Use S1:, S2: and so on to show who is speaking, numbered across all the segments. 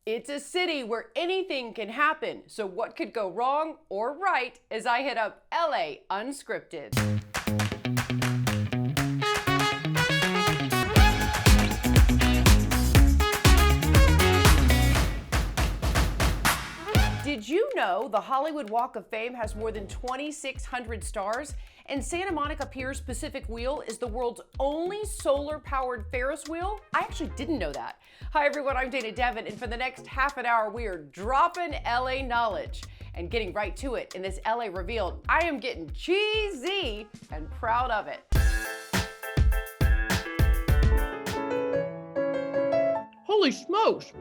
S1: It's a city where anything can happen, so what could go wrong or right as I hit up LA Unscripted. Did you know the Hollywood Walk of Fame has more than 2,600 stars? And Santa Monica Pier's Pacific Wheel is the world's only solar-powered Ferris wheel? I actually didn't know that. Hi everyone, I'm Dana Devin, and for the next half an hour, we are dropping LA knowledge and getting right to it. In this LA Revealed, I am getting cheesy and proud of it. Holy smokes!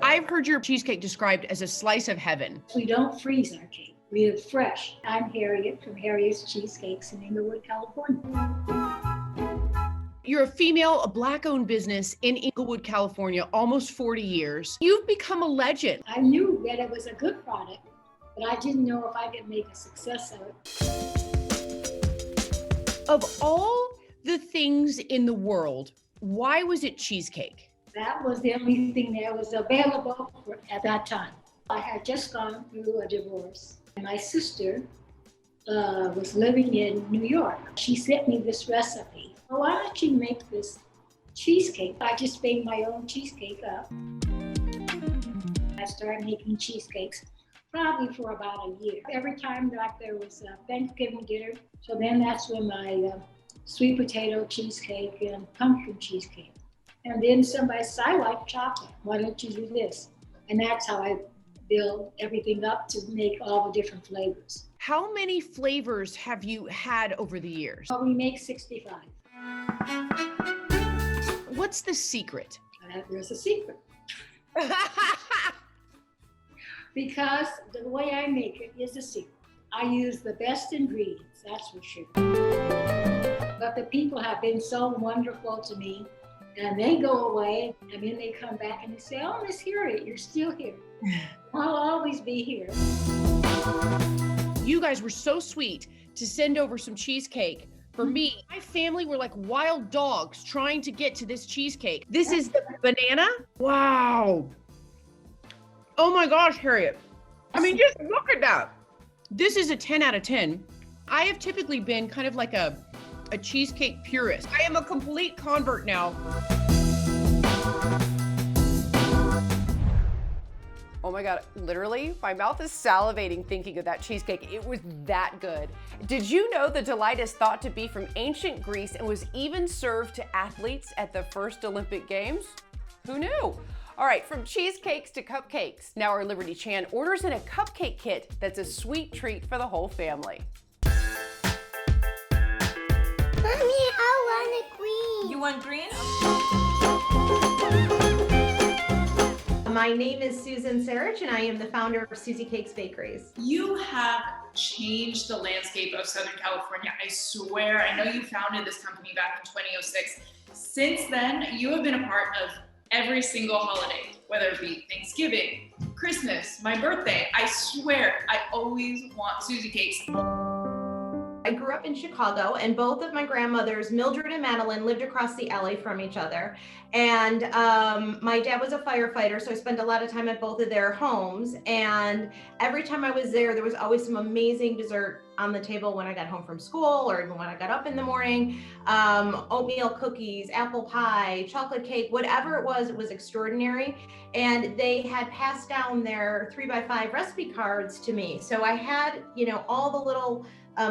S1: I've heard your cheesecake described as a slice of heaven.
S2: We don't freeze our cake. We are fresh. I'm Harriet from Harriet's Cheesecakes in Inglewood, California.
S1: You're a female, a Black-owned business in Inglewood, California, almost 40 years. You've become a legend.
S2: I knew that it was a good product, but I didn't know if I could make a success of it.
S1: Of all the things in the world, why was it cheesecake?
S2: That was the only thing that was available at that time. I had just gone through a divorce. My sister was living in New York. She sent me this recipe. Well, why don't you make this cheesecake? I just made my own cheesecake up. I started making cheesecakes probably for about a year. Every time that there was a Thanksgiving dinner, so then that's when my sweet potato cheesecake and pumpkin cheesecake. And then somebody said, I like chocolate. Why don't you do this? And that's how I build everything up to make all the different flavors.
S1: How many flavors have you had over the years?
S2: Well, we make 65.
S1: What's the secret?
S2: There's a secret. Because the way I make it is a secret. I use the best ingredients, that's for sure. But the people have been so wonderful to me. And they go away, and then they come back and they say, oh, Miss Harriet, you're still here. I'll always be here.
S1: You guys were so sweet to send over some cheesecake for me. My family were like wild dogs trying to get to this cheesecake. This is the banana? Wow. Oh my gosh, Harriet. I mean, just look at that. This is a 10 out of 10. I have typically been kind of like a cheesecake purist. I am a complete convert now. Oh my God, literally, my mouth is salivating thinking of that cheesecake. It was that good. Did you know the delight is thought to be from ancient Greece and was even served to athletes at the first Olympic Games? Who knew? All right, from cheesecakes to cupcakes. Now our Liberty Chan orders in a cupcake kit that's a sweet treat for the whole family.
S3: Mommy, I want a green.
S4: You want green?
S5: My name is Susan Cakes, and I am the founder of Susie Cakes Bakeries.
S4: You have changed the landscape of Southern California. I swear, I know you founded this company back in 2006. Since then, you have been a part of every single holiday, whether it be Thanksgiving, Christmas, my birthday. I swear, I always want Susie Cakes.
S5: I grew up in Chicago, and both of my grandmothers, Mildred and Madeline, lived across the alley from each other. And my dad was a firefighter, so I spent a lot of time at both of their homes. And every time I was there was always some amazing dessert on the table when I got home from school, or even when I got up in the morning. Oatmeal cookies, apple pie, chocolate cake, whatever it was extraordinary. And they had passed down their 3x5 recipe cards to me. So I had, all the little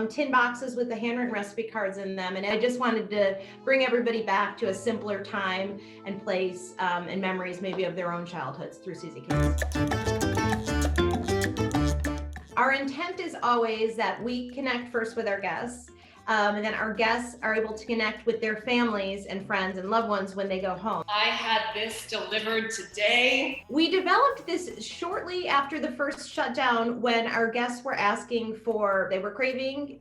S5: tin boxes with the handwritten recipe cards in them. And I just wanted to bring everybody back to a simpler time and place and memories maybe of their own childhoods through Susie Cakes. Our intent is always that we connect first with our guests, and then our guests are able to connect with their families and friends and loved ones when they go home.
S4: I had this delivered today.
S5: We developed this shortly after the first shutdown when our guests were asking they were craving,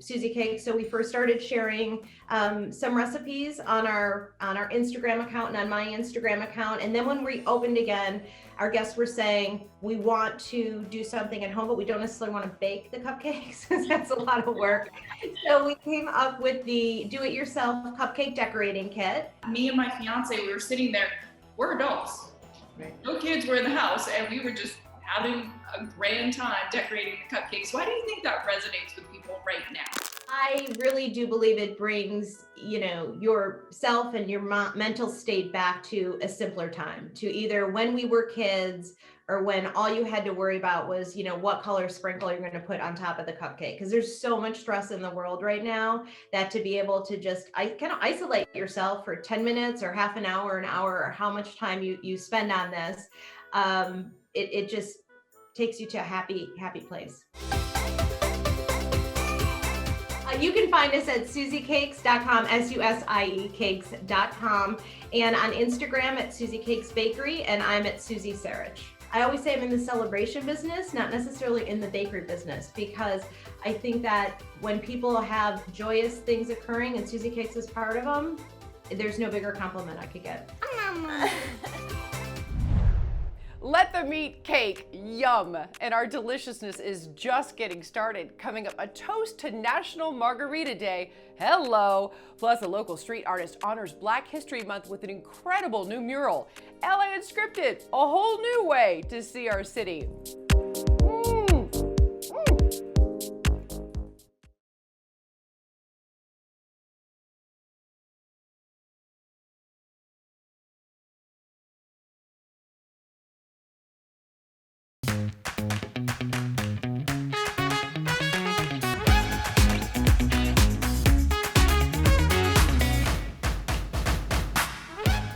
S5: Susie Cakes. So we first started sharing some recipes on our Instagram account and on my Instagram account. And then when we opened again, our guests were saying, we want to do something at home, but we don't necessarily want to bake the cupcakes because that's a lot of work. So we came up with the do-it-yourself cupcake decorating kit.
S4: Me and my fiance, we were sitting there, we're adults.
S5: Right.
S4: No kids were in the house, and we were just having a grand time decorating the cupcakes. Why do you think that resonates with people right now?
S5: I really do believe it brings, yourself and your mental state back to a simpler time, to either when we were kids or when all you had to worry about was, what color sprinkle you're going to put on top of the cupcake. Because there's so much stress in the world right now that to be able to just kind of isolate yourself for 10 minutes or half an hour, or how much time you spend on this, it just takes you to a happy place. You can find us at susiecakes.com, SUSIE cakes.com, and on Instagram at Susie Cakes Bakery, and I'm at Susie Sarich. I always say I'm in the celebration business, not necessarily in the bakery business, because I think that when people have joyous things occurring and Susie Cakes is part of them, there's no bigger compliment I could get.
S6: Let them eat cake, yum. And our deliciousness is just getting started. Coming up, a toast to National Margarita Day. Hello. Plus, a local street artist honors Black History Month with an incredible new mural. LA Unscripted, a whole new way to see our city.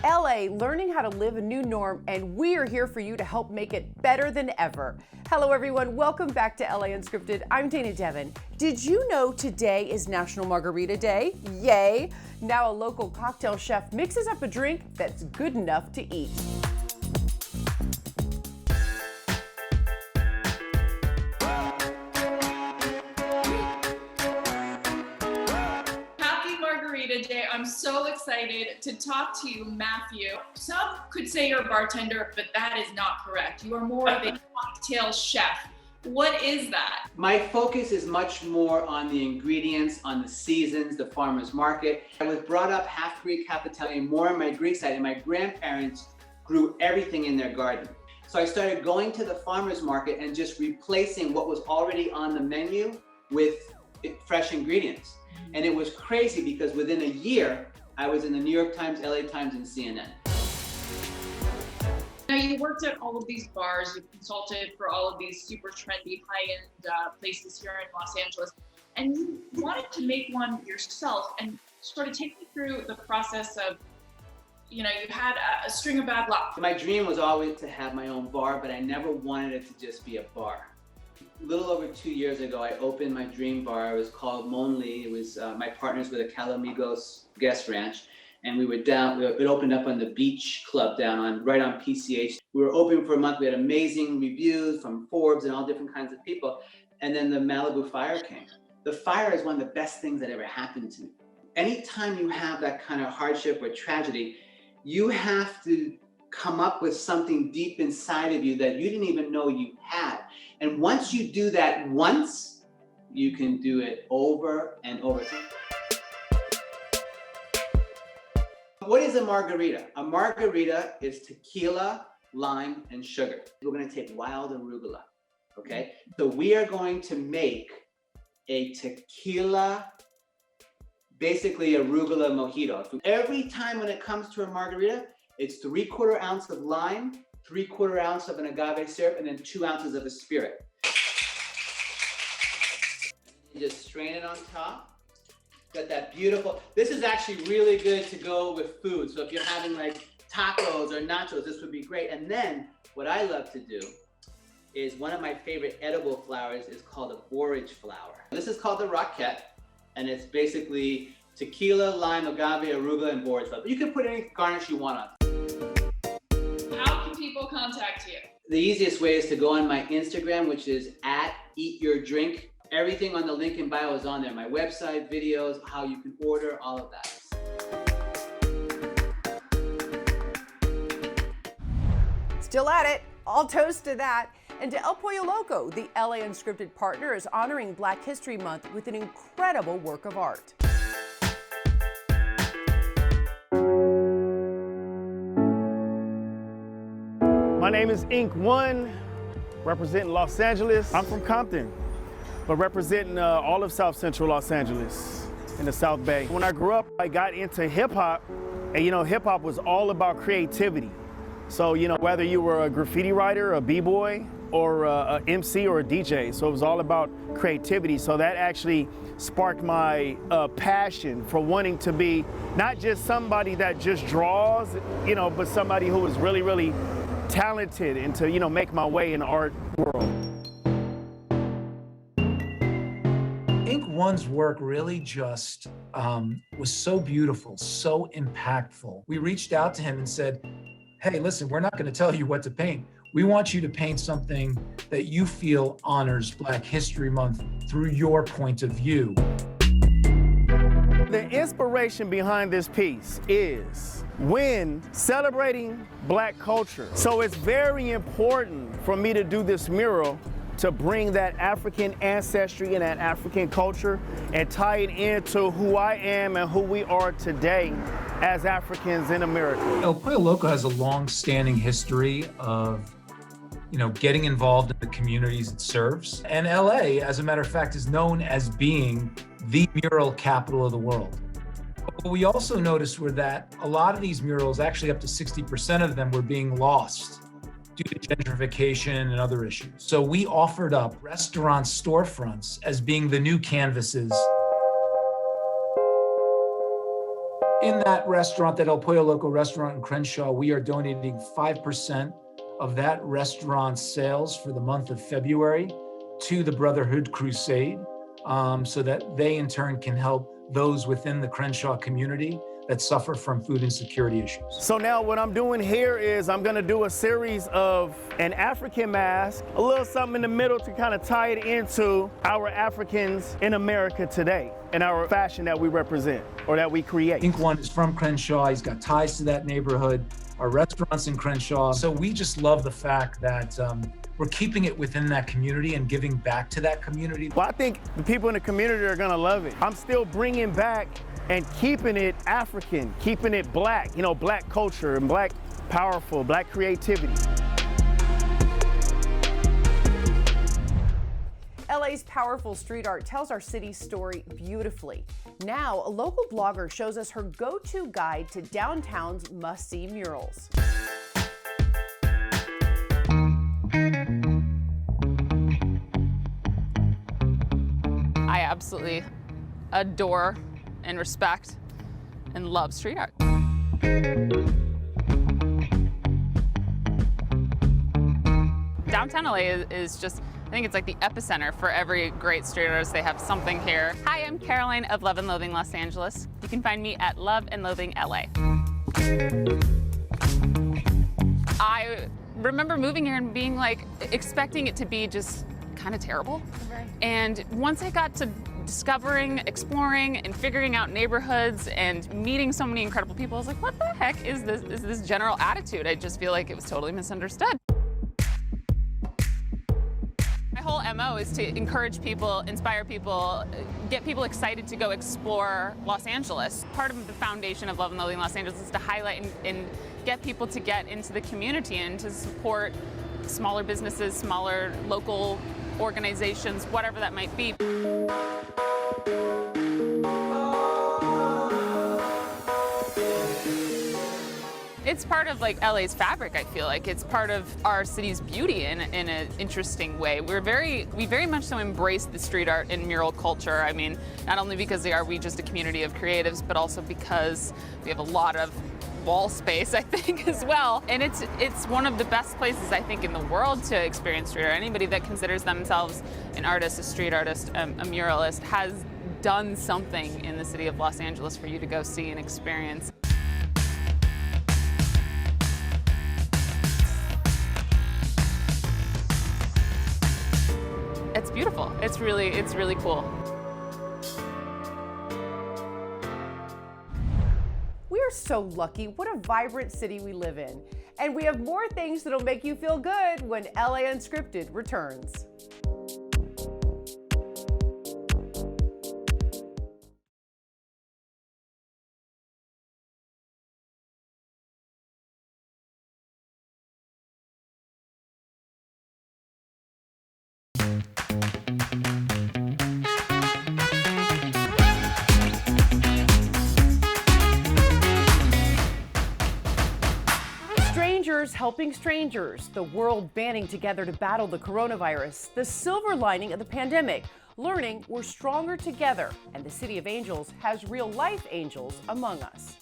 S6: LA, learning how to live a new norm, and we are here for you to help make it better than ever. Hello everyone, welcome back to LA Unscripted. I'm Dana Devin. Did you know today is National Margarita Day? Yay! Now a local cocktail chef mixes up a drink that's good enough to eat.
S4: Day. I'm so excited to talk to you, Matthew. Some could say you're a bartender, but that is not correct. You are more of a cocktail chef. What is that?
S7: My focus is much more on the ingredients, on the seasons, the farmer's market. I was brought up half Greek, half Italian, more on my Greek side, and my grandparents grew everything in their garden. So I started going to the farmer's market and just replacing what was already on the menu with fresh ingredients. And it was crazy because within a year, I was in the New York Times, LA Times, and CNN.
S4: Now you worked at all of these bars, you've consulted for all of these super trendy, high-end places here in Los Angeles, and you wanted to make one yourself and sort of take me through the process of, you had a string of bad luck.
S7: My dream was always to have my own bar, but I never wanted it to just be a bar. A little over 2 years ago, I opened my dream bar. It was called Monly. It was my partners with a Calamigos guest ranch. And we were down, it opened up on the beach club right on PCH. We were open for a month. We had amazing reviews from Forbes and all different kinds of people. And then the Malibu fire came. The fire is one of the best things that ever happened to me. Anytime you have that kind of hardship or tragedy, you have to come up with something deep inside of you that you didn't even know you had. And once you do that once, you can do it over and over. What is a margarita? A margarita is tequila, lime, and sugar. We're going to take wild arugula, okay? So we are going to make a tequila, basically arugula mojito. Every time when it comes to a margarita, it's 3/4 ounce of lime, 3/4 ounce of an agave syrup, and then 2 ounces of a spirit. You just strain it on top. Got that beautiful, this is actually really good to go with food. So if you're having like tacos or nachos, this would be great. And then what I love to do is one of my favorite edible flowers is called a borage flower. This is called the Roquette, and it's basically tequila, lime, agave, arugula, and borage flower. But you can put any garnish you want on.
S4: How can people contact you?
S7: The easiest way is to go on my Instagram, which is @eatyourdrink. Everything on the link in bio is on there. My website, videos, how you can order, all of that.
S6: Still at it. I'll toast to that. And to El Pollo Loco, the LA Unscripted partner, is honoring Black History Month with an incredible work of art.
S8: My name is Ink One, representing Los Angeles. I'm from Compton, but representing all of South Central Los Angeles in the South Bay. When I grew up, I got into hip hop, and hip hop was all about creativity. So, whether you were a graffiti writer, a b-boy, or a MC or a DJ, so it was all about creativity. So that actually sparked my passion for wanting to be not just somebody that just draws, but somebody who is really, really talented and to, make my way in the art world.
S9: Ink One's work really just was so beautiful, so impactful. We reached out to him and said, hey, listen, we're not gonna tell you what to paint. We want you to paint something that you feel honors Black History Month through your point of view.
S8: The inspiration behind this piece is when celebrating Black culture. So it's very important for me to do this mural to bring that African ancestry and that African culture and tie it into who I am and who we are today as Africans in America.
S9: El Pollo Loco has a long-standing history of getting involved in the communities it serves. And LA, as a matter of fact, is known as being the mural capital of the world. But what we also noticed were that a lot of these murals, actually up to 60% of them, were being lost due to gentrification and other issues. So we offered up restaurant storefronts as being the new canvases. In that restaurant, that El Pollo Loco restaurant in Crenshaw, we are donating 5% of that restaurant's sales for the month of February to the Brotherhood Crusade, so that they in turn can help those within the Crenshaw community that suffer from food insecurity issues.
S8: So now what I'm doing here is I'm gonna do a series of an African mask, a little something in the middle to kind of tie it into our Africans in America today and our fashion that we represent or that we create.
S9: Ink One is from Crenshaw. He's got ties to that neighborhood. Our restaurant's in Crenshaw. So we just love the fact that we're keeping it within that community and giving back to that community.
S8: Well, I think the people in the community are gonna love it. I'm still bringing back and keeping it African, keeping it Black, Black culture and Black powerful, Black creativity.
S6: LA's powerful street art tells our city's story beautifully. Now, a local blogger shows us her go-to guide to downtown's must-see murals.
S10: I absolutely adore and respect and love street art. Downtown LA is just, I think it's like the epicenter for every great street artist. They have something here. Hi, I'm Caroline of Love and Loathing Los Angeles. You can find me at Love and Loathing LA. I remember moving here and being like, expecting it to be just kind of terrible. Right. And once I got to discovering, exploring, and figuring out neighborhoods and meeting so many incredible people, I was like, what the heck is this general attitude? I just feel like it was totally misunderstood. My whole MO is to encourage people, inspire people, get people excited to go explore Los Angeles. Part of the foundation of Love and Loathing Los Angeles is to highlight and get people to get into the community and to support smaller businesses, smaller local organizations, whatever that might be. It's part of like LA's fabric, I feel like. It's part of our city's beauty in an interesting way. We very much so embrace the street art and mural culture. I mean, not only because are we just a community of creatives, but also because we have a lot of wall space, I think, as well. And it's one of the best places, I think, in the world to experience street art. Anybody that considers themselves an artist, a street artist, a muralist, has done something in the city of Los Angeles for you to go see and experience. It's beautiful. It's really cool.
S6: We are so lucky. What a vibrant city we live in. And we have more things that'll make you feel good when LA Unscripted returns. Strangers helping strangers, the world banding together to battle the coronavirus, the silver lining of the pandemic, learning we're stronger together, and the City of Angels has real-life angels among us.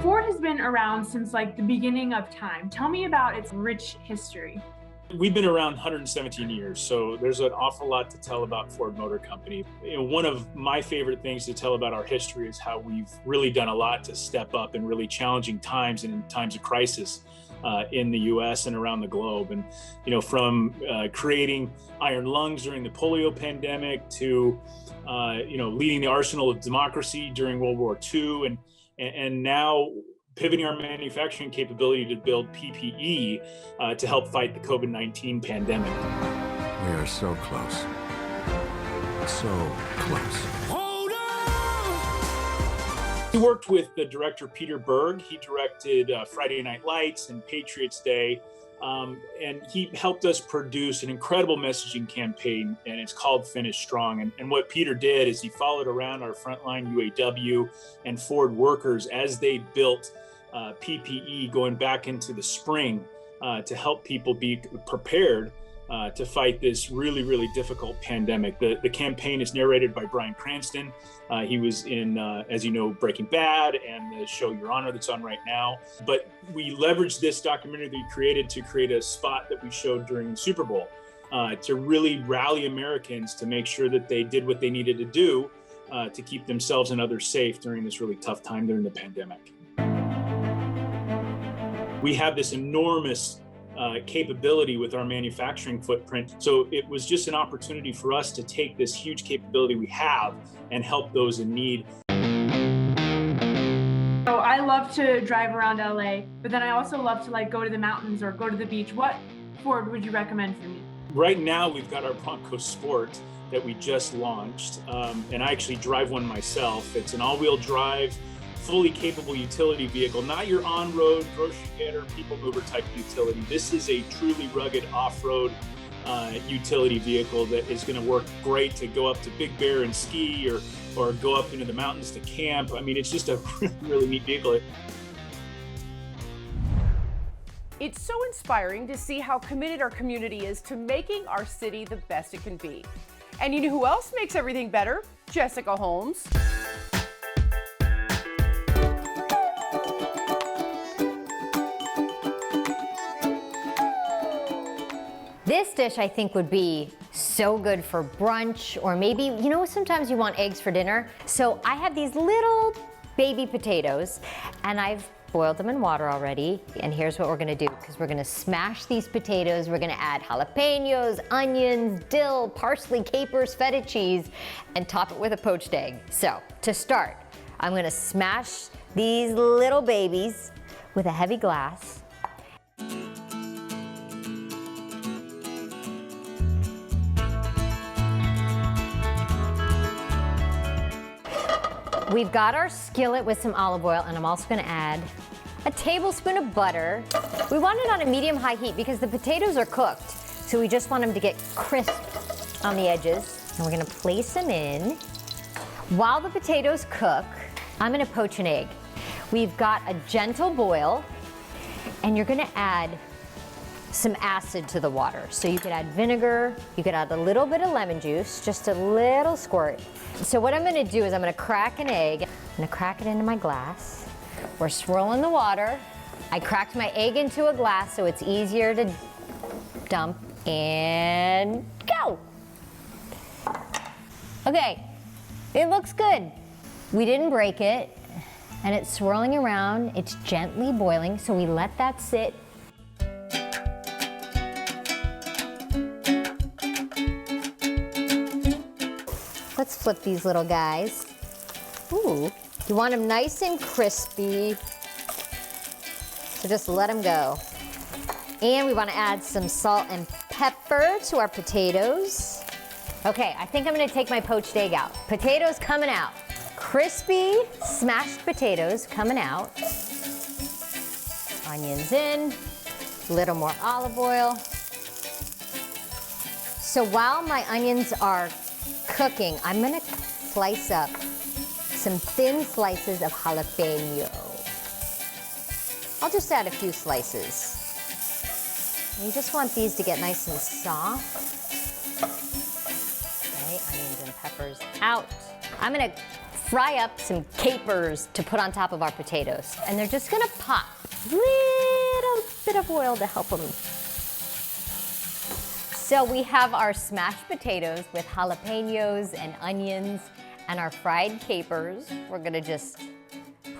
S11: Ford has been around since like the beginning of time. Tell me about its rich history.
S12: We've been around 117 years, so there's an awful lot to tell about Ford Motor Company. You know, one of my favorite things to tell about our history is how we've really done a lot to step up in really challenging times and in times of crisis in the U.S. and around the globe. And, you know, from creating iron lungs during the polio pandemic to, you know, leading the arsenal of democracy during World War II, and now pivoting our manufacturing capability to build PPE to help fight the COVID-19 pandemic.
S13: We are so close. So close.
S12: We worked with the director Peter Berg. He directed Friday Night Lights and Patriots Day. And he helped us produce an incredible messaging campaign, and it's called Finish Strong. And what Peter did is he followed around our frontline UAW and Ford workers as they built PPE going back into the spring to help people be prepared to fight this really, really difficult pandemic. The campaign is narrated by Bryan Cranston. He was in, as you know, Breaking Bad and the show Your Honor that's on right now. But we leveraged this documentary that we created to create a spot that we showed during the Super Bowl to really rally Americans to make sure that they did what they needed to do to keep themselves and others safe during this really tough time during the pandemic. We have this enormous capability with our manufacturing footprint. So it was just an opportunity for us to take this huge capability we have and help those in need.
S11: So I love to drive around LA, but then I also love to like go to the mountains or go to the beach. What Ford would you recommend for me?
S12: Right now, we've got our Bronco Sport that we just launched, and I actually drive one myself. It's an all-wheel drive, fully capable utility vehicle, not your on-road grocery getter, people mover type utility. This is a truly rugged off-road utility vehicle that is going to work great to go up to Big Bear and ski or go up into the mountains to camp. I mean, it's just a really, really neat vehicle.
S6: It's so inspiring to see how committed our community is to making our city the best it can be. And you know who else makes everything better? Jessica Holmes.
S14: This dish I think would be so good for brunch, or maybe, you know, sometimes you want eggs for dinner. So I have these little baby potatoes and I've boiled them in water already. And here's what we're gonna do, because we're gonna smash these potatoes. We're gonna add jalapenos, onions, dill, parsley, capers, feta cheese, and top it with a poached egg. So to start, I'm gonna smash these little babies with a heavy glass. We've got our skillet with some olive oil, and I'm also gonna add a tablespoon of butter. We want it on a medium-high heat because the potatoes are cooked, so we just want them to get crisp on the edges. And we're gonna place them in. While the potatoes cook, I'm gonna poach an egg. We've got a gentle boil, and you're gonna add some acid to the water. So you could add vinegar, you could add a little bit of lemon juice, just a little squirt. So what I'm gonna do is I'm gonna crack an egg. I'm gonna crack it into my glass. We're swirling the water. I cracked my egg into a glass so it's easier to dump, and go. Okay, it looks good. We didn't break it, and it's swirling around. It's gently boiling, so we let that sit. Let's flip these little guys. Ooh, you want them nice and crispy, so just let them go. And we want to add some salt and pepper to our potatoes. Okay, I think I'm gonna take my poached egg out. Potatoes coming out. Crispy, smashed potatoes coming out. onions in, a little more olive oil. So while my onions are cooking, I'm gonna slice up some thin slices of jalapeno. I'll just add a few slices. You just want these to get nice and soft. Okay, onions and peppers out. I'm gonna fry up some capers to put on top of our potatoes. And they're just gonna pop. Little bit of oil to help them. So we have our smashed potatoes with jalapenos and onions and our fried capers. We're gonna just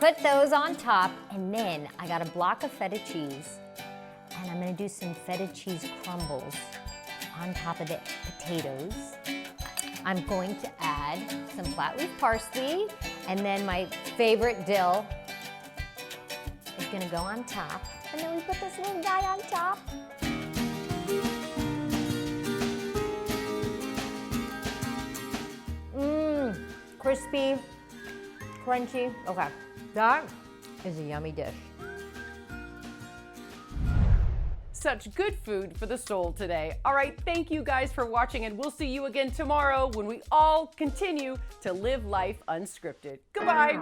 S14: put those on top, and then I got a block of feta cheese, and I'm gonna do some feta cheese crumbles on top of the potatoes. I'm going to add some flat leaf parsley, and then my favorite dill is gonna go on top. And then we put this little guy on top. Mmm, crispy, crunchy. Okay, that is a yummy dish.
S6: Such good food for the soul today. All right, thank you guys for watching, and we'll see you again tomorrow when we all continue to live life unscripted. Goodbye.